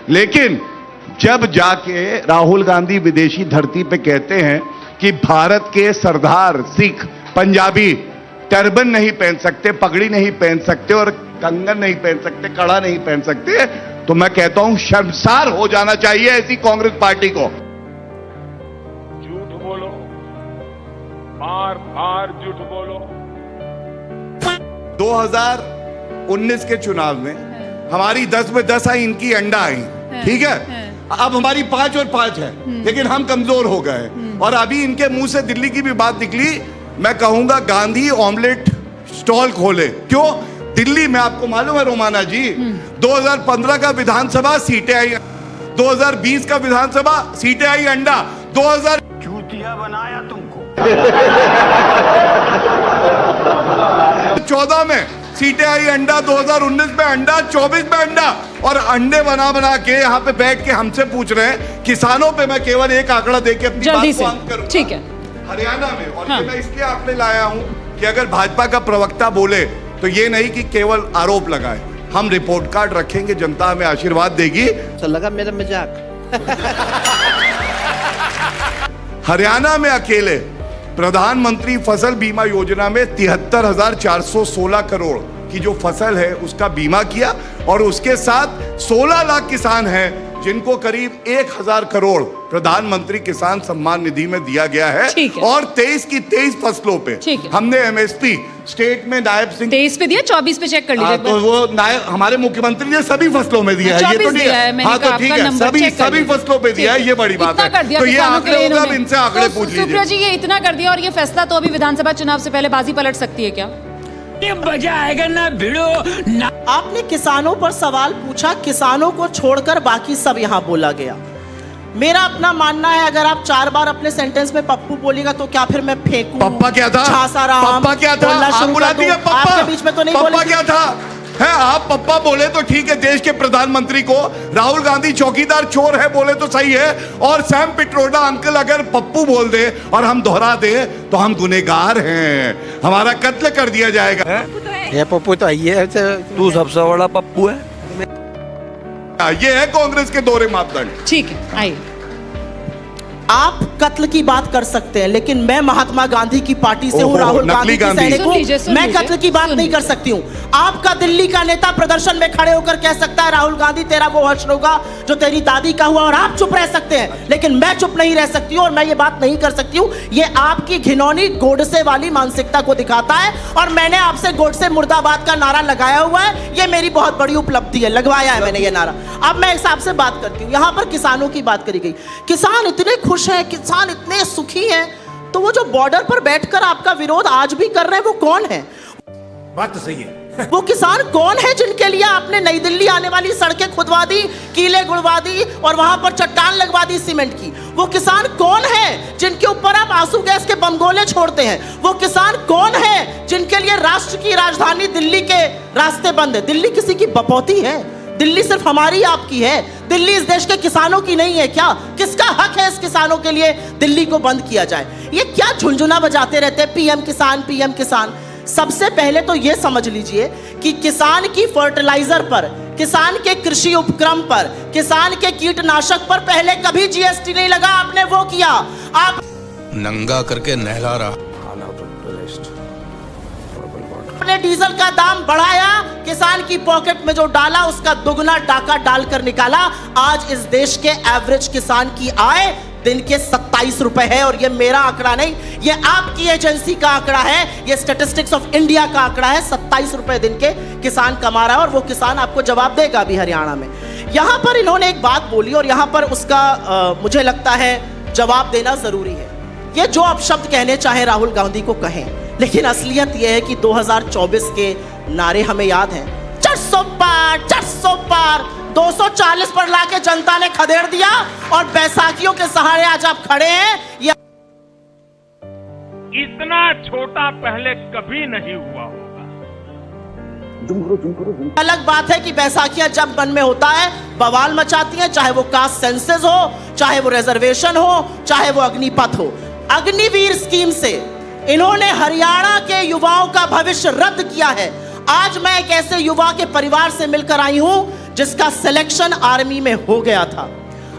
लेकिन जब जाके राहुल गांधी विदेशी धरती पे कहते हैं कि भारत के सरदार सिख पंजाबी टर्बन नहीं पहन सकते, पगड़ी नहीं पहन सकते और कंगन नहीं पहन सकते, कड़ा नहीं पहन सकते, तो मैं कहता हूं शर्मसार हो जाना चाहिए ऐसी कांग्रेस पार्टी को। झूठ बोलो, बार बार झूठ बोलो। 2019 के चुनाव में हमारी 10 में 10 आई, इनकी अंडा आई, ठीक है। अब हमारी 5 और 5 है, लेकिन हम कमजोर हो गए और अभी इनके मुंह से दिल्ली की भी बात निकली। मैं कहूंगा गांधी ऑमलेट स्टॉल खोले। क्यों? दिल्ली में आपको मालूम है रोमाना जी, 2015 का विधानसभा सीटें आई, 2020 का विधानसभा सीटें आई अंडा, 2000 चूतिया बनाया तुमको। 14 में सीटें आई अंडा, 2019 में अंडा, 24 में अंडा। और अंडे बना बना के यहाँ पे बैठ के हमसे पूछ रहे हैं किसानों पे। मैं केवल एक आंकड़ा देके अपनी बात को अंत करूंगा। ठीक है। हरियाणा में, और ये मैं इसलिए आंकड़े लाया हूं कि अगर भाजपा का प्रवक्ता बोले तो ये नहीं कि केवल आरोप लगाए, हम रिपोर्ट कार्ड रखेंगे, जनता हमें आशीर्वाद देगी। तो लगा मेरा मजाक। हरियाणा में अकेले प्रधानमंत्री फसल बीमा योजना में 73,416 करोड़ की जो फसल है उसका बीमा किया और उसके साथ 16 लाख किसान हैं जिनको करीब 1,000 करोड़ प्रधानमंत्री किसान सम्मान निधि में दिया गया है। और 23 की 23 फसलों पे हमने एमएसपी स्टेट में नायब सिंह 23 पे दिया, 24 पे चेक कर लीजिए। तो वो नायब हमारे मुख्यमंत्री ने सभी फसलों में दिया है, ये तो नहीं है। हाँ तो ठीक है, सभी फसलों पे दिया है, ये बड़ी बात है। तो ये आंकड़े होगा, अब इनसे आंकड़े पूछ लीजिए। सुप्रिया जी, ये इतना कर दिया और ये फैसला तो अभी विधानसभा चुनाव से पहले बाजी पलट सकती है क्या? मजा आएगा ना भिड़ो ना। आपने किसानों पर सवाल पूछा, किसानों को छोड़कर बाकी सब यहाँ बोला गया। मेरा अपना मानना है, अगर आप 4 बार अपने सेंटेंस में पप्पू बोलेगा तो क्या फिर मैं फेंकूं? पप्पा क्या था? पप्पा क्या था? आप बुला दिया पप्पा। आपके बीच में तो नहीं बोले। पप्पा क्या था? है आप पप्पा बोले तो ठीक है, देश के प्रधानमंत्री को। राहुल गांधी चौकीदार चोर है बोले तो सही है, और सैम पिट्रोडा अंकल अगर पप्पू बोल दे और हम दोहरा दे तो हम गुनहगार हैं, हमारा कत्ल कर दिया जाएगा। ये पप्पू तो है, तू सबसे बड़ा पप्पू है। ये है कांग्रेस के दोहरे मापदंड। ठीक है, आइए। आप कत्ल की बात कर सकते हैं, लेकिन मैं महात्मा गांधी की पार्टी से हूं, राहुल गांधी की सैनिक हूं, मैं कत्ल की बात नहीं कर सकती हूं। आपका दिल्ली का नेता प्रदर्शन में खड़े होकर कह सकता है राहुल गांधी तेरा वो हश्र होगा जो तेरी दादी का हुआ, और आप चुप रह सकते हैं, लेकिन मैं चुप नहीं रह सकती हूं और मैं ये बात नहीं कर सकती हूं। ये आपकी घिनौनी गोडसे वाली मानसिकता को दिखाता है, और मैंने आपसे गोडसे मुर्दाबाद का नारा लगाया हुआ है, ये मेरी बहुत बड़ी उपलब्धि है, लगवाया है मैंने ये नारा। अब मैं इस आपसे बात करती हूँ। यहाँ पर किसानों की बात करी गई, किसान इतने खुश हैं, किसान इतने सुखी हैं, तो वो जो बॉर्डर पर बैठकर आपका विरोध आज भी कर रहे हैं वो कौन है? बात तो सही है। वो किसान कौन है जिनके लिए आपने नई दिल्ली आने वाली सड़कें खुदवा दी, कीले गुड़वा दी और वहां पर चट्टान लगवा दी सीमेंट की? वो किसान कौन है जिनके ऊपर आप आंसू गैस के बमगोले छोड़ते हैं? वो किसान कौन है जिनके लिए राष्ट्र की राजधानी दिल्ली के रास्ते बंद है? दिल्ली किसी की बपौती है? दिल्ली सिर्फ हमारी आपकी है? दिल्ली इस देश के किसानों की नहीं है क्या? किसका हक है इस किसानों के लिए दिल्ली को बंद किया जाए? ये क्या झुंझुना बजाते रहते हैं पीएम किसान, पीएम किसान? सबसे पहले तो ये समझ लीजिए कि किसान की फर्टिलाइजर पर, किसान के कृषि उपक्रम पर, किसान के कीटनाशक पर पहले कभी जीएसटी नहीं लगा। आपने वो किया, आप नंगा करके नहला रहा। आपने डीजल का दाम बढ़ाया, किसान की पॉकेट में जो डाला उसका दुगना डाका डालकर निकाला। आज इस देश के एवरेज किसान की आय दिन के 27 रुपए है, और ये मेरा आंकड़ा नहीं, ये आपकी एजेंसी का आंकड़ा है, ये स्टैटिस्टिक्स ऑफ इंडिया का आंकड़ा है। 27 रुपए दिन के किसान कमा रहा है, और वो किसान आपको जवाब देगा अभी हरियाणा में। यहां पर इन्होंने एक बात बोली और यहां पर उसका मुझे लगता है जवाब देना जरूरी है। ये जो आप शब्द कहने चाहे राहुल गांधी को कहें, लेकिन असलियत यह है कि 2024 के नारे हमें याद हैं। 400 पार, 400 पार, 240 पर लाके जनता ने खदेड़ दिया, और बैसाखियों के सहारे आज आप खड़े हैं। ये इतना छोटा पहले कभी नहीं हुआ होगा। अलग बात है कि बैसाखियां जब मन में होता है बवाल मचाती हैं, चाहे वो कास्ट सेंसस हो, चाहे वो रिजर्वेशन हो, चाहे वो अग्निपथ हो। अग्निवीर स्कीम से इन्होंने हरियाणा के युवाओं का भविष्य रद्द किया है। आज मैं एक ऐसे युवा के परिवार से मिलकर आई हूं जिसका सिलेक्शन आर्मी में हो गया था।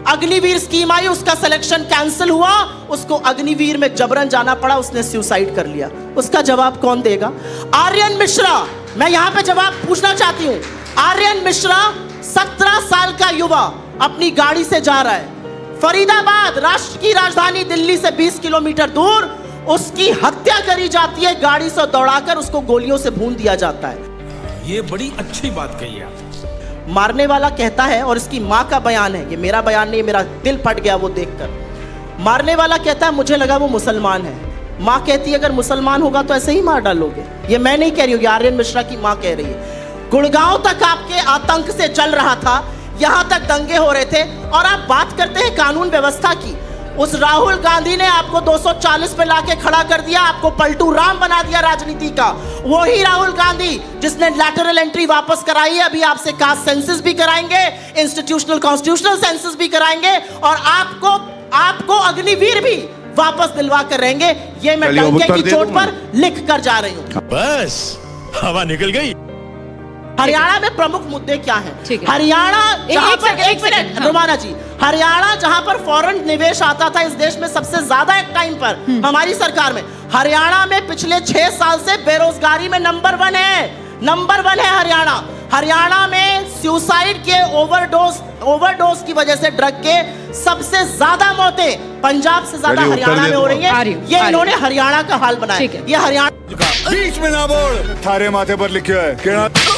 अग्निवीर स्कीम आई, उसका सिलेक्शन कैंसिल हुआ, उसको अग्निवीर में जबरन जाना पड़ा, उसने सुसाइड कर लिया। उसका जवाब कौन देगा? आर्यन मिश्रा, मैं यहां पे जवाब पूछना चाहती हूं। आर्यन मिश्रा 17 साल का युवा अपनी गाड़ी से जा रहा है फरीदाबाद, राष्ट्र की राजधानी दिल्ली से 20 किलोमीटर दूर, उसकी हत्या करी जाती है, गाड़ी से दौड़ाकर उसको गोलियों से भून दिया जाता है। ये बड़ी अच्छी बात कही आप। मारने वाला कहता है, और इसकी मां का बयान है, ये मेरा बयान नहीं, मेरा दिल फट गया वो देखकर। मारने वाला कहता है मुझे लगा वो मुसलमान है। मां कहती है अगर मुसलमान होगा तो ऐसे ही मार डालोगे। ये मैं नहीं कह रही हूं, ये आर्यन मिश्रा की मां कह रही है। गुड़गांव तक आपके आतंक से चल रहा था, यहां तक दंगे हो रहे थे, और आप बात करते हैं कानून व्यवस्था की। उस राहुल गांधी ने आपको 240 पे लाके खड़ा कर दिया, आपको पलटू राम बना दिया राजनीति का। वही राहुल गांधी जिसने लैटरल एंट्री वापस कराई है, अभी आपसे कास्ट सेंसस भी कराएंगे, इंस्टीट्यूशनल कॉन्स्टिट्यूशनल सेंसस भी कराएंगे, और आपको अग्निवीर भी वापस दिलवा कर रहेंगे। ये मैं डंके की चोट पर लिख कर जा रही हूं। बस हवा निकल गई। हरियाणा में प्रमुख मुद्दे क्या हैं? ठीक है। हरियाणा जहां एक पर सेकंड, रोमाना जी, हरियाणा जहां पर फॉरेन निवेश आता था इस देश में सबसे ज्यादा एक टाइम पर हमारी सरकार में, हरियाणा में पिछले 6 साल से बेरोजगारी में नंबर 1 है हरियाणा। हरियाणा में सुसाइड के ओवरडोज की वजह से ड्रग के सबसे ज्यादा मौतें पंजाब से ज्यादा हरियाणा में हो रही है। ये इन्होंने हरियाणा का हाल बनाया। ये हरियाणा बीच में ना बोल, थारे माथे पर लिखा है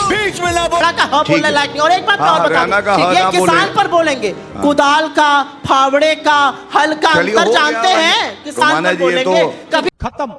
बीच में ना बोल। का हाँ बोलने लायक नहीं। और एक बात और बता दूं, ये किसान पर बोलेंगे, कुदाल का, फावड़े का, हल का अंतर जानते हैं, किसान पर बोलेंगे कभी खत्म।